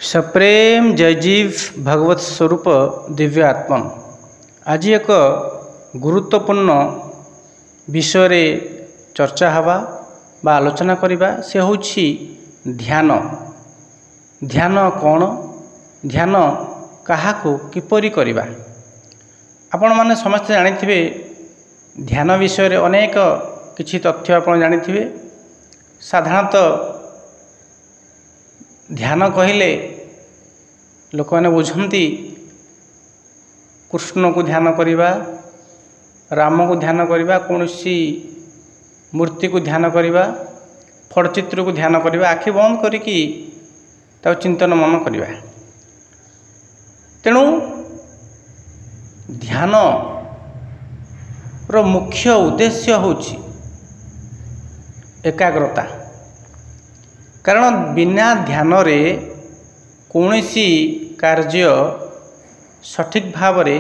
सप्रेम जयजीव भगवत स्वरूप दिव्य आत्मन आज एक गुरुत्वपूर्ण विषय चर्चा हवा बा आलोचना करवा से हूँ ध्यान। ध्यान कौन, ध्यान काहाकू किपरि करवा। आपण माने समस्त जानिथिबे ध्यान विषय रे अनेक किछि तथ्य आपण जानिथिबे। साधारणतः ध्यान कहले लोक मैंने बुझती कृष्ण को ध्यान करवा, राम को ध्यान करवा, कौन सी मूर्ति को ध्यान करवा, फटचित्र को ध्यान करवा, आखि बंद करिकी चिंतन मन करवा। तेणु ध्यान रो मुख्य उद्देश्य होछि एकाग्रता। कारण बिना ध्यान रे कौनसी कार्य सठिक भाव रे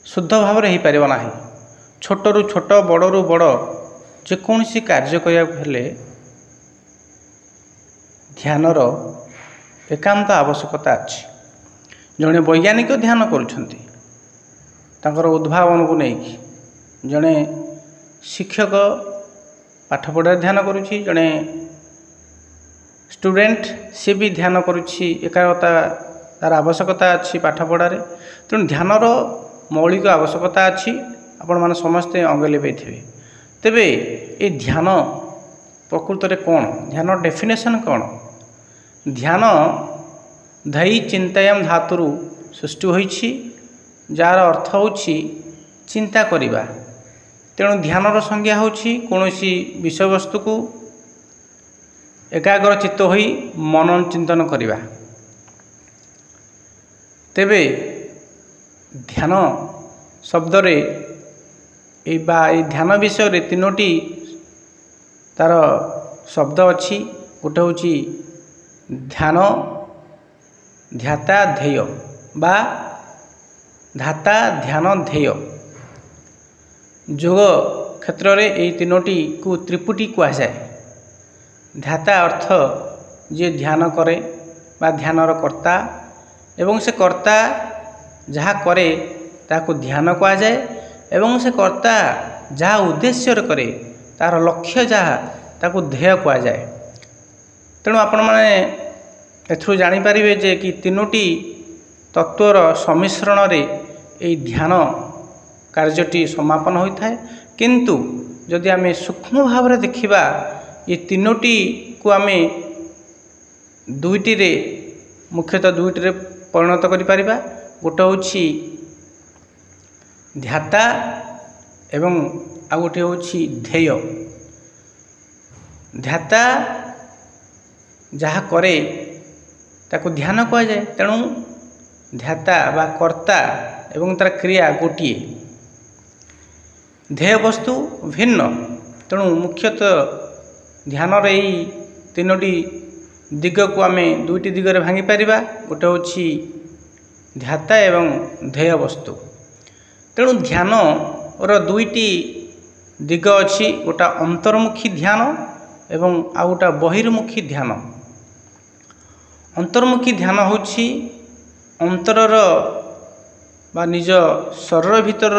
शुद्ध भाव रे ही परिबा नाही। छोटरू छोट बड़रू बड़ जेकोसी कार्य करिया हेले ध्यानर एकांत आवश्यकता अछि। जड़े वैज्ञानिक ध्यान करुछंती तांकर उद्भावन को नहीं, जड़े शिक्षक पाठ पढ़ा ध्यान करुछि, जड़े स्टूडेंट सी भी ध्यान करुछि। एकाग्रता तार आवश्यकता अच्छी पाठ पढ़ारे। तेणु ध्यानर मौलिक आवश्यकता अच्छी। आपण माने समस्ते अंग लिभेइथिबे। तेबे ए ध्यान प्रकृत रे कौन, ध्यान डेफिनेशन कौन? ध्यान धई चिंतायाम धातुरु सृष्टि होइछि, जार अर्थ होछि चिंता करिबा। तेणु ध्यानर संज्ञा होछि कोनोसी विषय वस्तु को एकाग्र चित्त होई मनन चिंतन करिबा। तेबे ध्यान शब्द रे ए ध्यान विषय रे तीनोटी तार शब्द अच्छी। गोटे होछि ध्यान, ध्याता, ध्येय बा धाता ध्यान ध्येय। योग क्षेत्र रे ए तीनोटी को त्रिपुटी कहा जाए। ध्याता अर्थ जे ध्यान करे बा ध्यानर कर्ता, एवं से कर्ता जहाँ करे ताको ध्यान कहा जाए, एवं से कर्ता जहाँ उद्देश्य करे तार लक्ष्य जहाँ ताको ध्येय कहा जाए। तेणु आपण माने एथरु जानि परिबे जे कि तीनोटी तत्वर सम्मिश्रण रे ए ध्यान कार्यटी समापन होता है। किंतु जदि आमे सूक्ष्म भाव रे देखिबा ये तीनोटी को आमे दुईटी रे मुख्यतः दुईटी रे परिणत करि परिबा। गोटे होछि ध्याता एवं आ गोटे होछि ध्येय। ध्याता जहाँ करे ताको ध्यान कहा जाए। तेणु ध्याता बा कर्ता एवं तार क्रिया गोटिए, ध्येय वस्तु भिन्न। तेणु मुख्यतः ध्यान रे तीनोटी दिग को आमे दुईटी दिगरे भांगी परिबा। गोटे होछि ध्याता एवं ध्येय वस्तु। तेणु ध्यान और दुईटी दिग अछि। गोटा अंतर्मुखी ध्यान एवं आ गोटा बहिर्मुखी ध्यान। अंतर्मुखी ध्यान होछि अंतरर बा निज शरीर भीतर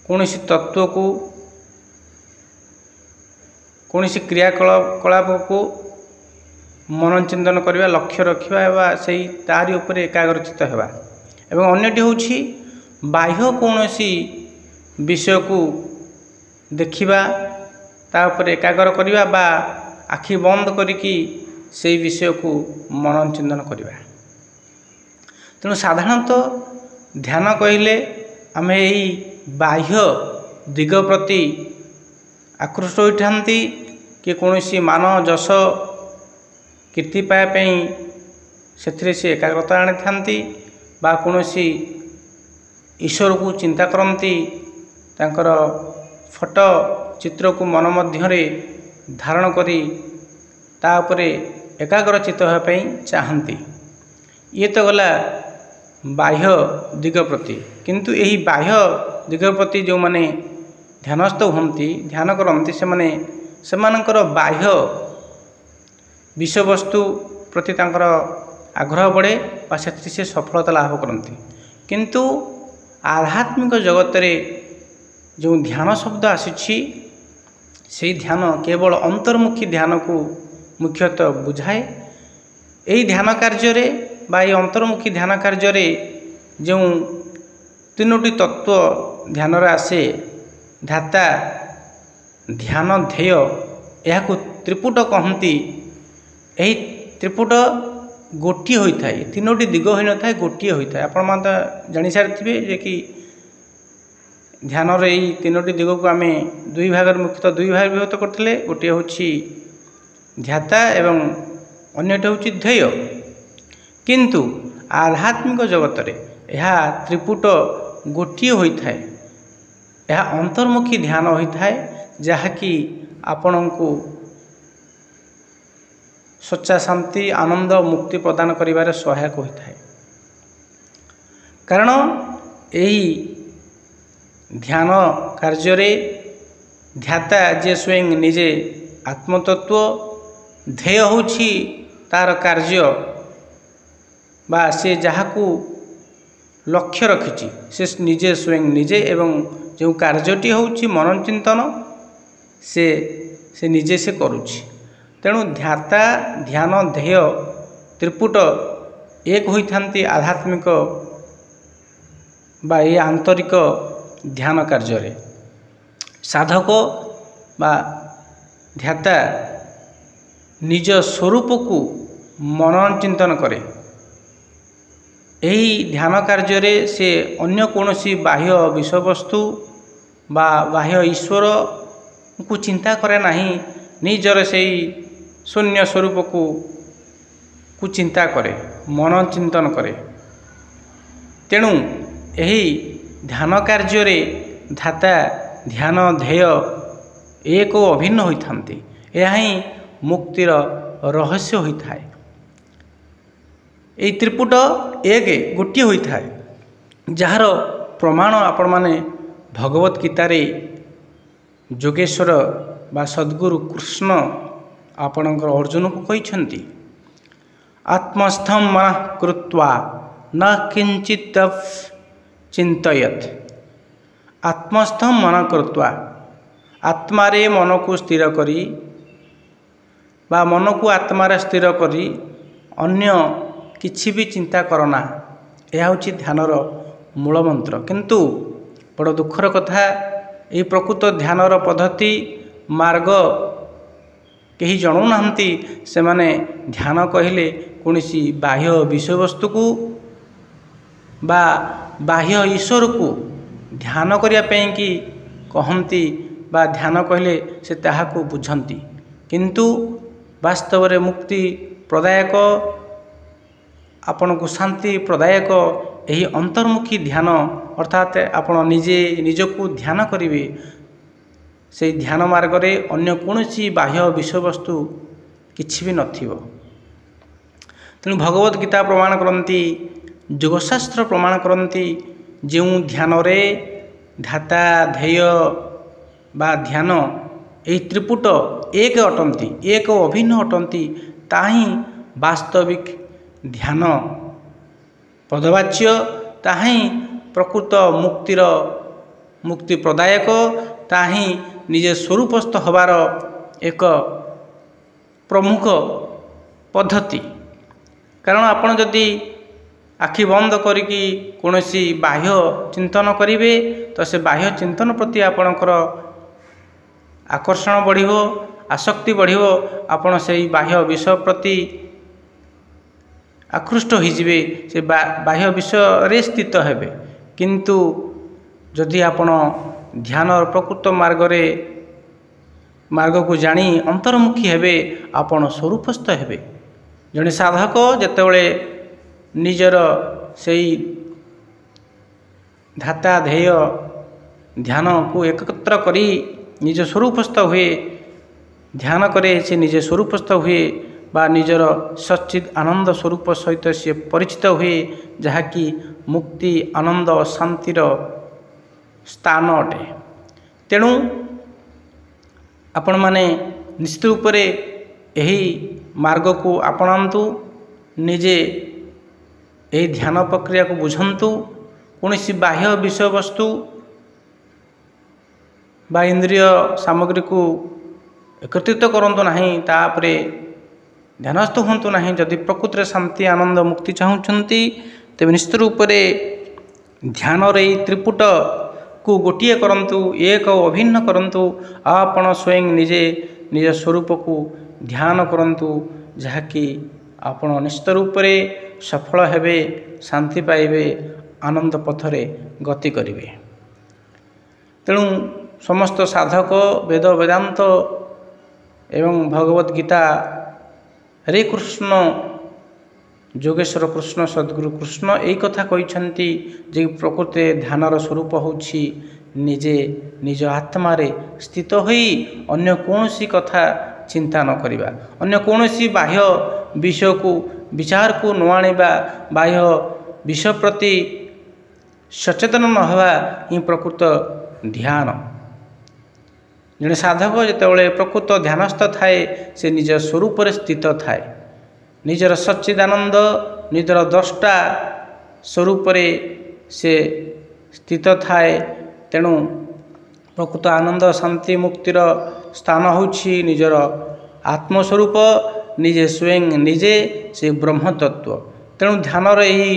कौनसी तत्व को, कौनसी क्रियाकलाप को मनन चिंतन करवा, लक्ष्य रखा एवं से तारी उपरे एकाग्रचित होगा। एवं अन्यटी होछि बाह्य कौनसी विषय को देखिबा, ता उपरे एकाग्र करवा बा आखि बंद करिकी से विषय को मनन चिंतन करवा। तेणु साधारणतः ध्यान कहले आमे यही बाह्य दिग प्रति आकृष्ट होइथांती कि कौनसी मान जश कीर्ति पाइबापी से एकाग्रता आनी थांती, बा कौनसी ईश्वर को चिंता करती, तांकर फोटो चित्र को मन मध्यरे धारण करी ता उपरे एकाग्रचित होगापी चाहती। ये तो गला बाह्य दिग प्रति। किंतु यही बाह्य दिग प्रति जो माने ध्यानस्थ होती, ध्यान करती, से मानकर बाह्य विषयवस्तु प्रति तांकर आग्रह बढ़े बा से सफलता लाभ करती। किंतु आध्यात्मिक जगत रे जो ध्यान शब्द आसी से ध्यान केवल अंतर्मुखी ध्यान को मुख्यतः बुझाए। यही ध्यान कार्य बा ये अंतर्मुखी ध्यान कार्य जो तीनोटी तत्व ध्यान आसे ध्याता ध्यान ध्येय यह त्रिपुट कहती। यही त्रिपुट गोटे होता है, तीनोटी दिग हो न था गोटे होता है। आपण मान जानी सारी जे कि ध्यान यही तीनोटी दिग को आम दुई भाग मुख्यतः दुई भाग विभक्त करते। गोटे हूँ ध्याता एवं अन्यटे हूँ ध्येय। किंतु आध्यात्मिक जगत रे यह त्रिपुट गोटे होता है। यह अंतर्मुखी ध्यान होता है जहाँकि आपण को सच्चा शांति आनंद मुक्ति प्रदान करिबारे सहायक होता है। कारण यही ध्यान कार्य ध्याता जे स्वयं निजे आत्मतत्व ध्येय होछि तार कार्य बा से जहाकू लक्ष्य रखिछि से निजे स्वयं निजे एवं जो कार्यटी होछि मनन चिंतन से निजे से करुछि। तेणु ध्याता ध्यान ध्येय त्रिपुट एक होइथांती आध्यात्मिक बा ये आंतरिक ध्यान कार्य साधक बा ध्याता निज स्वरूप को मनन चिंतन करे। यही ध्यान कार्य से अन्य कोनोसी बाह्य विषयवस्तु बा बाह्य ईश्वर को चिंता करे नहीं, निजर से शून्य स्वरूप को चिंता करे मनन चिंतन करे। तेणु यही ध्यान कार्य ध्याता ध्यान ध्येय एक अभिन्न होइथांती। यह ही मुक्तिर रहस्य होता है। यही त्रिपुट एक गोटे होता है जार प्रमाण आपण माने भगवत गीतार जोगेश्वर बा सद्गुरु कृष्ण आपणकर अर्जुन को कहिछंती आत्मस्थम मन कृत्वा न किंचित चिंतयत। आत्मस्थम मन कृत्वा आत्मारे मन को स्थिर करी बा मन को आत्मारे स्थिर करी अन्य किछि भी चिंता करना, यह हूँ ध्यानर मूल मंत्र। किंतु बड़ दुखर कथा ये प्रकृत ध्यानर पद्धति मार्ग कहीं जणु नाहंती। से माने ध्यान कहले कौनसी बाह्य विषयवस्तु को बा बाह्य ईश्वर को ध्यान करिया पई कि कहंती बा ध्यान कहले से ताहा को बुझंती। किंतु वास्तव रे मुक्ति प्रदायक आपण को शांति प्रदायक यही अंतर्मुखी ध्यान अर्थात आपण निजे निजको ध्यान करिवे। से ध्यान मार्ग रे अन्य कोनोसी बाह्य विषयवस्तु किछि भी नथिबो। तेणु भगवत गीता प्रमाण करती, योगशास्त्र प्रमाण करती जो ध्यान रे ध्याता ध्येय बा ध्यान यही त्रिपुट एक अटंती एक अभिन्न अटंती ताही वास्तविक ध्यान पदवाच्य ताही प्रकृत मुक्तिर मुक्ति प्रदायक ताही निजे स्वरूपस्थ हबार एक प्रमुख पद्धति। कारण आपण जदि आखि बंद करिकी कोनोसी बाह्य चिंतन करिवे तो से बाह्य चिंतन प्रति आपणकर आकर्षण बढ़िबो, आसक्ति बढ़िबो, आपण से बाह्य विषय प्रति आकृष्ट होइजिवे, से बाह्य विषय रे स्थित हेबे। किंतु जदि आपण ध्यान प्रकृत मार्ग को जानी अंतर्मुखी हेबे आपण स्वरूपस्थ हेबे। जड़े साधक जेतेबेले निजर सेई ध्याता ध्येय ध्यान को एकत्र करी निज स्वरूपस्थ हुए ध्यान करे, से निज स्वरूपस्थ हुए बा निजर सच्चिद आनंद स्वरूप सहित से परिचित हुए, जहाँकि मुक्ति आनंद शांतिर स्थान अटे। तेणु आपण माने निश्चित रूप से यही मार्ग को आपणातु निजे यही ध्यान प्रक्रिया को बुझंतु कौन सी बाह्य विषय वस्तु बा इंद्रिय सामग्री को एकत्रित करंतु नहीं तापरे ध्यानस्थ हूँ ना जदि प्रकृति शांति आनंद मुक्ति चाहूँगी तेज निश्चित रूप से ध्यान त्रिपुट को गोटे करंतु एक अभिन्न करंतु आपण स्वयं निजे निज स्वरूप को ध्यान करंतु जहाँकि आपण निश्चित रूप से सफल हेबे शांति पाइबे आनंद पथरे गति करिवे। तेणु समस्त साधक वेद वेदांत एवं भगवत गीता हरे कृष्ण जोगेश्वर कृष्ण सद्गुरु कृष्ण यही कथा कहते जे प्रकृति ध्यानर स्वरूप होछि निजे निज आत्मा स्थित होई अन्य कौनसी कथा चिंता न करिबा, अन्य कौनसी बाह्य विषय को विचार को न आनिबा, बाह्य विषय प्रति सचेतन न होवा ही प्रकृत ध्यान। जड़े साधक जितेबाला प्रकृत ध्यानस्थ थाए से निज स्वरूप स्थित थाए, निजर सच्चिदानंद निजर द्रष्टा स्वरूप से स्थित थाए। तेणु प्रकृत आनंद शांति मुक्तिर स्थान होछि निजर आत्मस्वरूप निजे स्वयं निजे से ब्रह्म तत्व। तेणु ध्यानर यही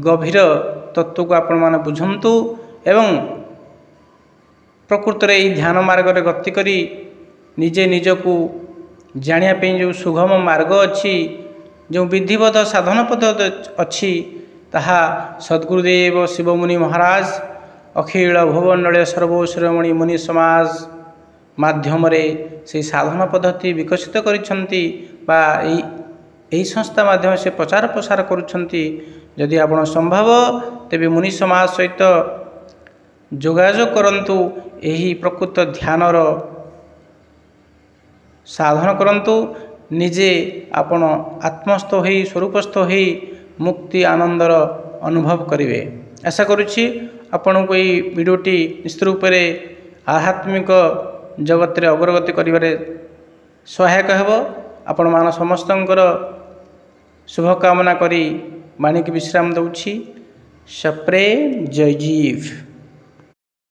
गभीर तत्व को आपण माने बुझंतु एवं प्रकृत यही ध्यान मार्ग रे गति करी निजे निजको जानिया जो सुगम मार्ग अच्छी जो विधिवत साधन पद्धति अच्छी ताहा सद्गुरुदेव शिवमुनि महाराज अखिल भुवनडे सर्वश्रेमणि मुनि समाज माध्यम से साधन पद्धति विकसित करिसेंती बा यही संस्था माध्यम से प्रचार प्रसार करुछंती। यदि आपण संभव तेबे मुनि समाज सहित जोगाजोग करंतु, यही प्रकृत ध्यानर साधन करंतु, निजे आपण आत्मस्थ हो स्वरूपस्थ हो मुक्ति आनंदर अनुभव करेंगे। आशा करुच्ची आपण को ये वीडियोटी निश्चित रूप से आध्यात्मिक जगत रे अग्रगति करिबारे सहायक हेब। आपण मान समस्तंकर शुभकामना करी बाणी की विश्राम दउछि। सप्रेम जय जीव।